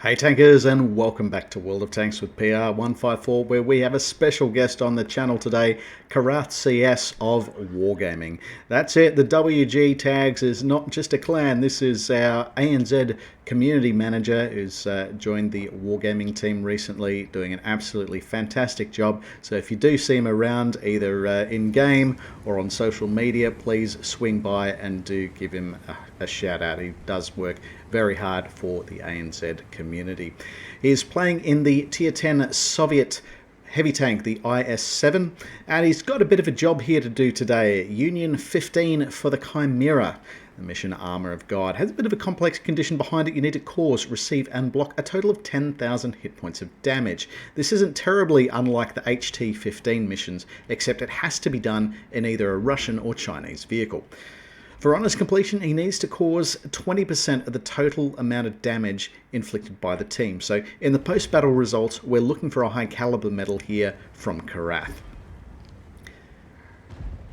Hey tankers, and welcome back to World of Tanks with PR154, where we have a special guest on the channel today, KarathCS of WarGaming. That's it, the WG Tags is not just a clan, this is our ANZ community manager who's joined the WarGaming team recently, doing an absolutely fantastic job. So if you do see him around, either in-game or on social media, please swing by and do give him a shout out. He does work very hard for the ANZ community. He's playing in the Tier 10 Soviet heavy tank, the IS-7, and he's got a bit of a job here to do today. Union-15 for the Chimera. The mission Armour of God has a bit of a complex condition behind it. You need to cause, receive and block a total of 10,000 hit points of damage. This isn't terribly unlike the HT-15 missions, except it has to be done in either a Russian or Chinese vehicle. For honest completion, he needs to cause 20% of the total amount of damage inflicted by the team. So in the post-battle results, we're looking for a high caliber medal here from Karath.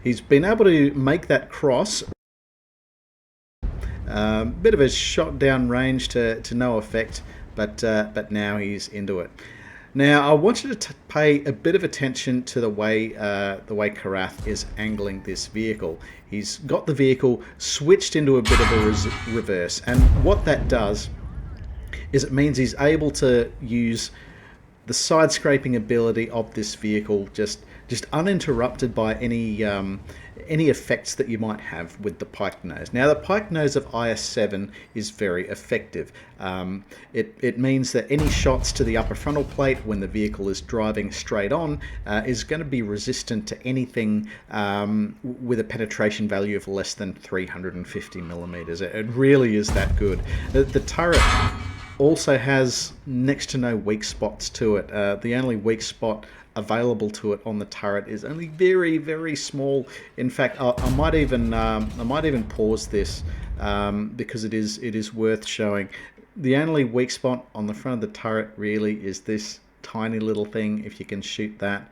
He's been able to make that cross. Bit of a shot down range to no effect, but now he's into it. Now, I want you to pay a bit of attention to the way Karath is angling this vehicle. He's got the vehicle switched into a bit of a reverse, and what that does is it means he's able to use the side scraping ability of this vehicle just uninterrupted by any effects that you might have with the pike nose. Now, the pike nose of IS-7 is very effective. It means that any shots to the upper frontal plate when the vehicle is driving straight on is going to be resistant to anything with a penetration value of less than 350 millimeters. It really is that good. The turret also has next to no weak spots to it. The only weak spot available to it on the turret is only very, very small. In fact, I might even pause this because it is worth showing. The only weak spot on the front of the turret really is this tiny little thing. If you can shoot that,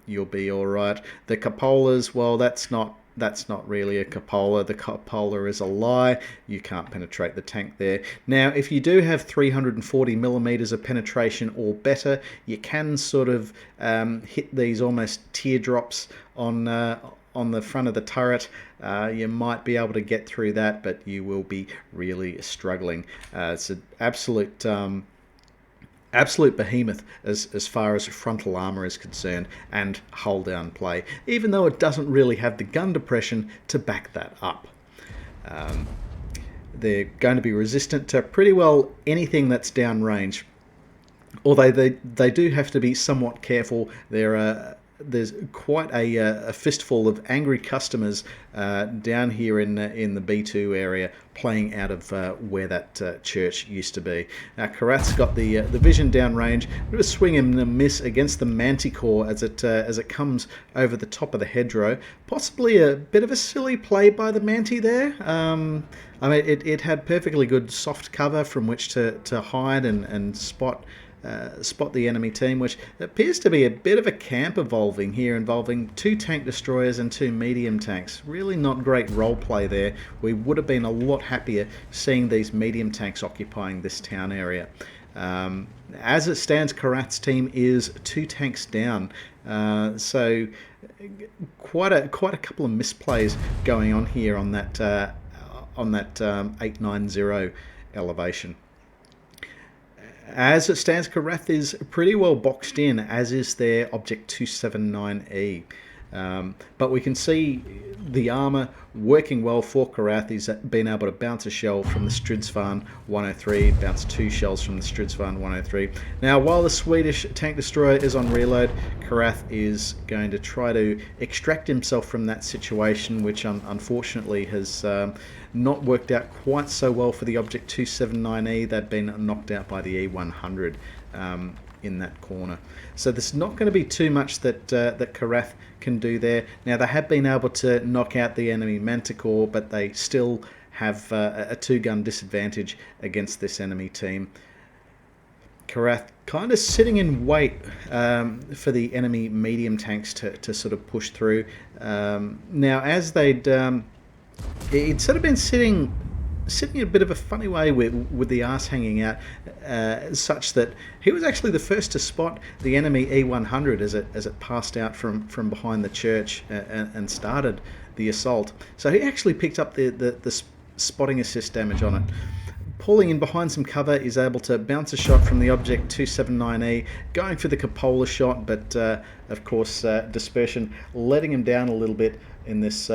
you'll be all right. The cupolas, well, that's not really a cupola. The cupola is a lie. You can't penetrate the tank there. Now, if you do have 340 millimeters of penetration or better, you can sort of hit these almost teardrops on the front of the turret. You might be able to get through that, but you will be really struggling. It's an absolute behemoth as far as frontal armor is concerned and hull down play, even though it doesn't really have the gun depression to back that up. They're going to be resistant to pretty well anything that's downrange, although they do have to be somewhat careful. There's quite a fistful of angry customers down here in the B2 area, playing out of where that church used to be. Now, Karath's got the vision downrange, a bit of a swing and a miss against the Manticore as it comes over the top of the hedgerow. Possibly a bit of a silly play by the Manti there. I mean, it had perfectly good soft cover from which to hide and spot the enemy team, which appears to be a bit of a camp evolving here, involving 2 tank destroyers and 2 medium tanks. Really not great role play there. We would have been a lot happier seeing these medium tanks occupying this town area. As it stands, Karath's team is 2 tanks down, so quite a couple of misplays going on here on that 890 elevation. As it stands, Karath is pretty well boxed in, as is their Object 279E. But we can see the armour working well for Karath. He's been able to bounce a shell from the Stridsvagn 103, bounce 2 shells from the Stridsvagn 103. Now, while the Swedish tank destroyer is on reload, Karath is going to try to extract himself from that situation, which unfortunately has not worked out quite so well for the Object 279E. They've been knocked out by the E100 in that corner. So there's not going to be too much that Karath can do there. Now, they have been able to knock out the enemy Manticore, but they still have a 2-gun disadvantage against this enemy team. Karath kind of sitting in wait for the enemy medium tanks to sort of push through. Now, as he'd sort of been sitting sitting in a bit of a funny way with the arse hanging out, such that he was actually the first to spot the enemy E-100 as it passed out from behind the church and started the assault. So he actually picked up the spotting assist damage on it. Pulling in behind some cover, is able to bounce a shot from the Object 279E, going for the cupola shot, but of course dispersion letting him down a little bit in this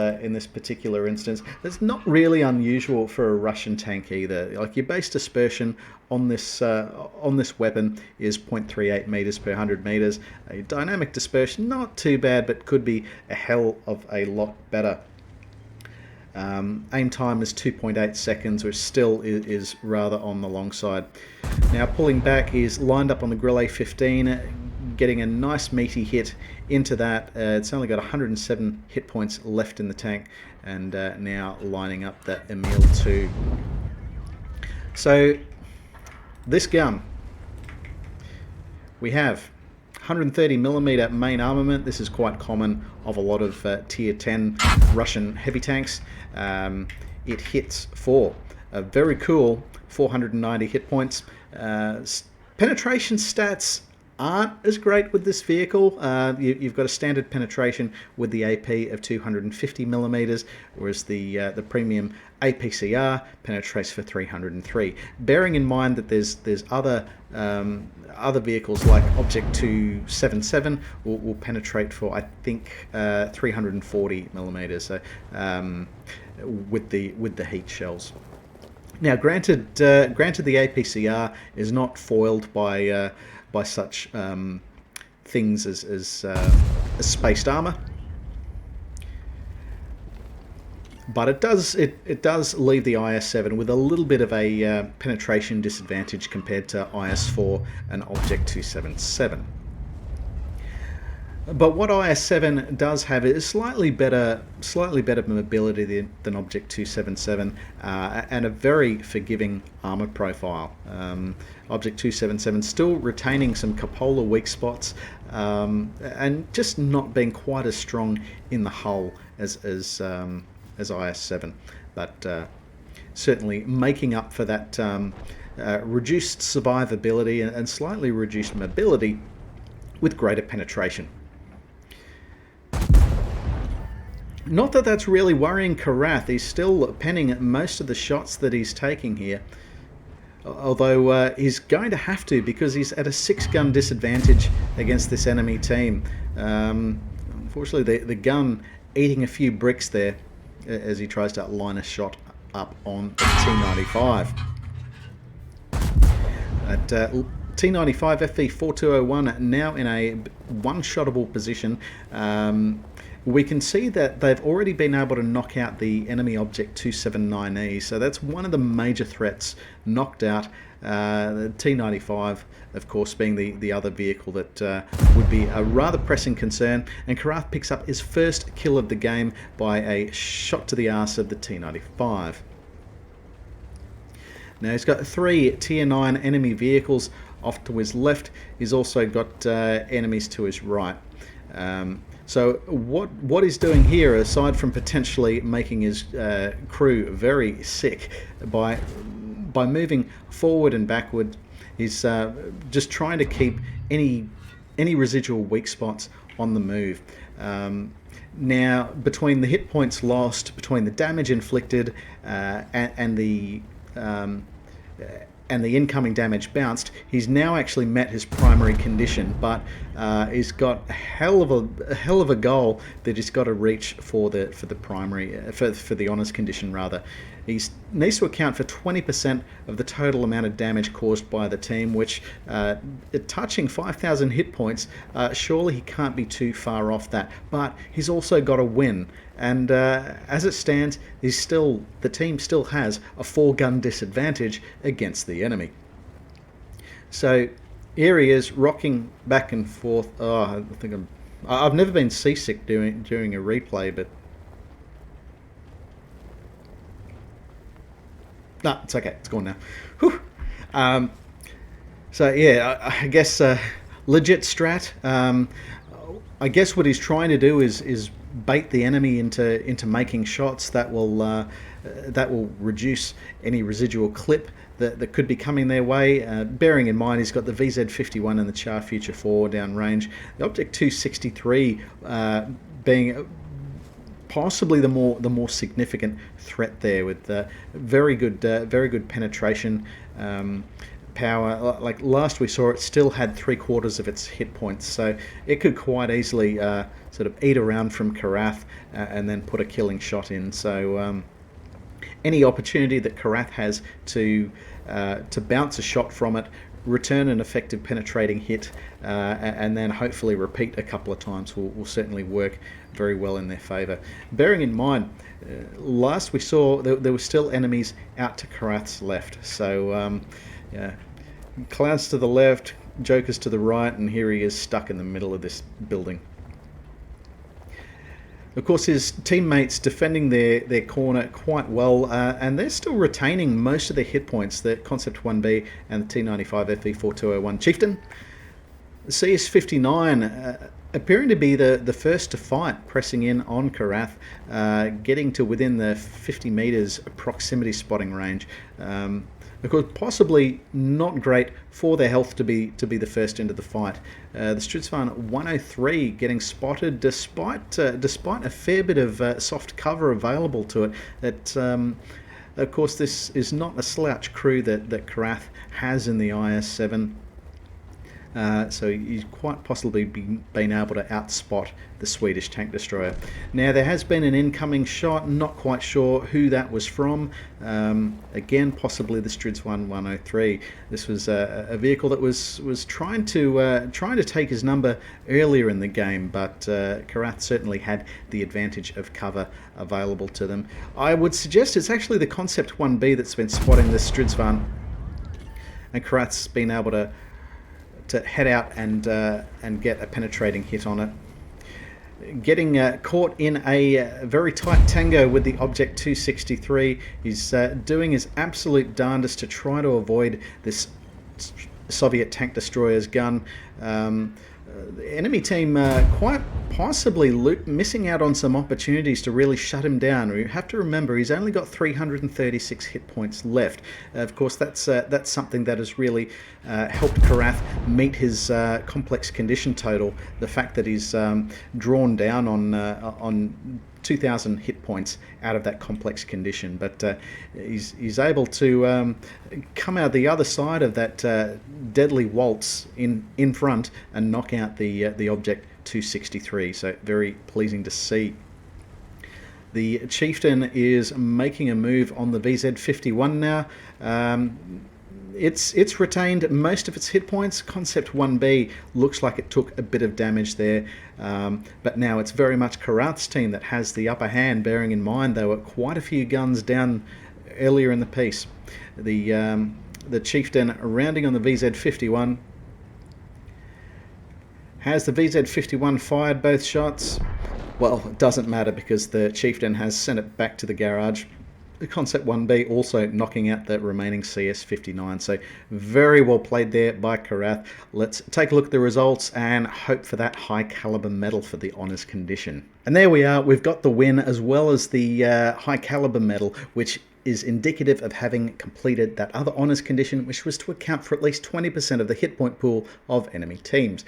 particular instance. That's not really unusual for a Russian tank either. Like, your base dispersion on this weapon is 0.38 meters per 100 meters. A dynamic dispersion, not too bad, but could be a hell of a lot better. Aim time is 2.8 seconds, which still is rather on the long side. Now, pulling back, he's lined up on the Grill A15, getting a nice meaty hit into that. It's only got 107 hit points left in the tank, and now lining up that Emil 2. So this gun, we have 130mm main armament. This is quite common of a lot of tier 10 Russian heavy tanks. It hits for a very cool 490 hit points. Penetration stats aren't as great with this vehicle. You've got a standard penetration with the AP of 250mm, whereas the premium APCR penetrates for 303. Bearing in mind that there's other vehicles like Object 277 will penetrate for, I think, 340mm. So with the heat shells. Now, granted the APCR is not foiled by such things as spaced armor, but it does leave the IS-7 with a little bit of a penetration disadvantage compared to IS-4 and Object 277. But what IS-7 does have is slightly better mobility than Object 277, and a very forgiving armor profile. Object 277 still retaining some cupola weak spots, and just not being quite as strong in the hull as IS-7, but certainly making up for that reduced survivability and slightly reduced mobility with greater penetration. Not that that's really worrying Karath. He's still penning most of the shots that he's taking here, although he's going to have to, because he's at a 6-gun disadvantage against this enemy team. Unfortunately, the gun eating a few bricks there as he tries to line a shot up on the T95. At T95 FV4201 now in a one-shottable position. We can see that they've already been able to knock out the enemy Object 279E, so that's one of the major threats knocked out. The T95, of course, being the other vehicle that would be a rather pressing concern, and Karath picks up his first kill of the game by a shot to the arse of the T95. Now, he's got 3 tier 9 enemy vehicles off to his left. He's also got enemies to his right. So what he's doing here, aside from potentially making his crew very sick by moving forward and backward, he's just trying to keep any residual weak spots on the move. Now, between the hit points lost, between the damage inflicted, and the incoming damage bounced, he's now actually met his primary condition, but he's got a hell of a goal that he's got to reach for the primary for the honors condition rather. He needs to account for 20% of the total amount of damage caused by the team, which touching 5,000 hit points, surely he can't be too far off that. But he's also got to win, and as it stands, the team still has a 4-gun disadvantage against the enemy. So here he is, rocking back and forth. Oh, I think I've never been seasick during a replay, but no, it's okay. It's gone now. Whew. So yeah, I guess legit strat. I guess what he's trying to do is bait the enemy into making shots that will that will reduce any residual clip that could be coming their way. Bearing in mind he's got the VZ51 and the Char Future 4 downrange. The Object 263 being possibly the more significant threat there, with very good penetration power. Like last we saw, it still had 3/4 of its hit points, so it could quite easily sort of eat around from Karath and then put a killing shot in. So any opportunity that Karath has to bounce a shot from it, return an effective penetrating hit, and then hopefully repeat a couple of times will certainly work very well in their favour. Bearing in mind, last we saw there were still enemies out to Karath's left, so yeah, Clouds to the left, Jokers to the right, and here he is stuck in the middle of this building. Of course, his teammates defending their corner quite well, and they're still retaining most of their hit points. The Concept 1B and the T95 FV4201 Chieftain. The CS59 appearing to be the first to fight, pressing in on Karath, getting to within the 50 meters proximity spotting range. Of course, possibly not great for their health to be the first into the fight. The Stridsvan 103 getting spotted despite a fair bit of soft cover available to it. That of course, this is not a slouch crew that Karath has in the IS-7. So he's quite possibly been able to outspot the Swedish tank destroyer. Now there has been an incoming shot, not quite sure who that was from. Again, possibly the Stridsvan 103. This was a vehicle that was trying to take his number earlier in the game, but Karath certainly had the advantage of cover available to them. I would suggest it's actually the Concept 1B that's been spotting this Stridsvan, and Karath's been able to head out and get a penetrating hit on it. Getting caught in a very tight tango with the Object 263. He's doing his absolute darndest to try to avoid this Soviet tank destroyer's gun. The enemy team quite possibly missing out on some opportunities to really shut him down. We have to remember he's only got 336 hit points left. Of course, that's something that has really helped Karath meet his complex condition total. The fact that he's drawn down on 2,000 hit points out of that complex condition, but he's able to come out the other side of that deadly waltz in front and knock out the Object 263. So very pleasing to see. The Chieftain is making a move on the VZ51 now. It's retained most of its hit points. Concept 1B looks like it took a bit of damage there, but now it's very much Karath's team that has the upper hand, bearing in mind there were quite a few guns down earlier in the piece. The Chieftain rounding on the VZ51. Has the VZ51 fired both shots? Well, it doesn't matter because the Chieftain has sent it back to the garage. The Concept 1B also knocking out the remaining CS59. So very well played there by Karath. Let's take a look at the results and hope for that high caliber medal for the honours condition. And there we are. We've got the win as well as the high caliber medal, which is indicative of having completed that other honours condition, which was to account for at least 20% of the hit point pool of enemy teams.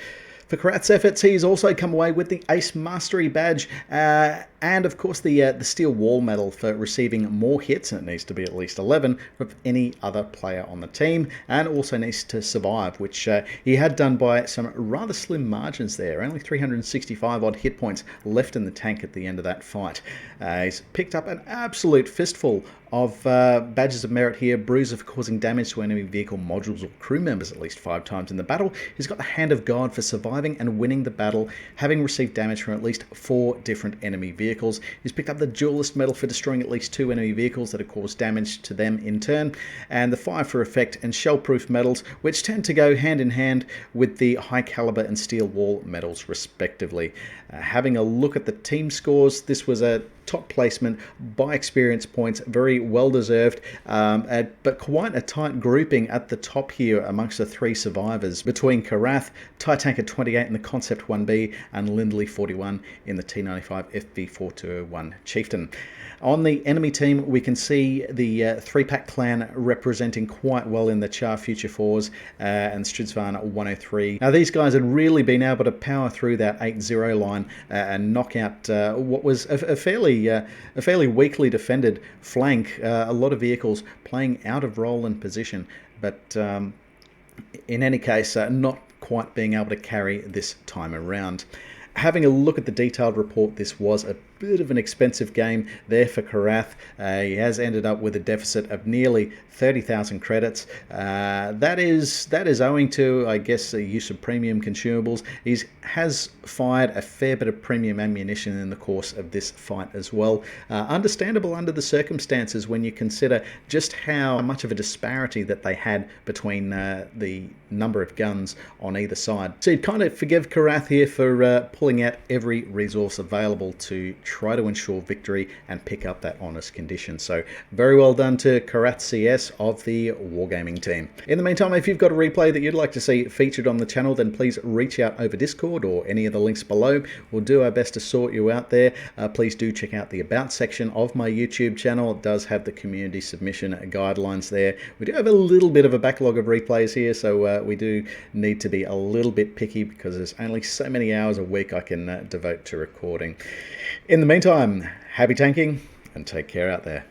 For Karath's efforts, he's also come away with the Ace Mastery badge and, of course, the Steel Wall medal for receiving more hits, and it needs to be at least 11, of any other player on the team, and also needs to survive, which he had done by some rather slim margins there. Only 365 odd hit points left in the tank at the end of that fight. He's picked up an absolute fistful of badges of merit here. Bruiser for causing damage to enemy vehicle modules or crew members at least 5 times in the battle. He's got the Hand of God for surviving and winning the battle, having received damage from at least 4 different enemy vehicles. He's picked up the Duelist medal for destroying at least 2 enemy vehicles that have caused damage to them in turn, and the Fire for Effect and Shell-Proof medals, which tend to go hand in hand with the High Caliber and Steel Wall medals respectively. Having a look at the team scores, this was a top placement by experience points, very well deserved, but quite a tight grouping at the top here amongst the three survivors between Karath, Titanker 28 in the Concept 1B, and Lindley 41 in the T95 FV4201 Chieftain. On the enemy team, we can see the three-pack clan representing quite well in the Char Future 4s and Stridsvan 103. Now, these guys had really been able to power through that 8-0 line and knock out what was a fairly weakly defended flank. A lot of vehicles playing out of role and position, but in any case, not quite being able to carry this time around. Having a look at the detailed report, this was a bit of an expensive game there for Karath. He has ended up with a deficit of nearly 30,000 credits. That is owing to, I guess, the use of premium consumables. He has fired a fair bit of premium ammunition in the course of this fight as well. Understandable under the circumstances when you consider just how much of a disparity that they had between the number of guns on either side. So you'd kind of forgive Karath here for pulling out every resource available to try to ensure victory and pick up that honest condition. So very well done to KarathCS of the WarGaming team. In the meantime, if you've got a replay that you'd like to see featured on the channel, then please reach out over Discord or any of the links below. We'll do our best to sort you out there. Please do check out the About section of my YouTube channel. It does have the community submission guidelines there. We do have a little bit of a backlog of replays here, so we do need to be a little bit picky because there's only so many hours a week I can devote to recording. In the meantime, happy tanking and take care out there.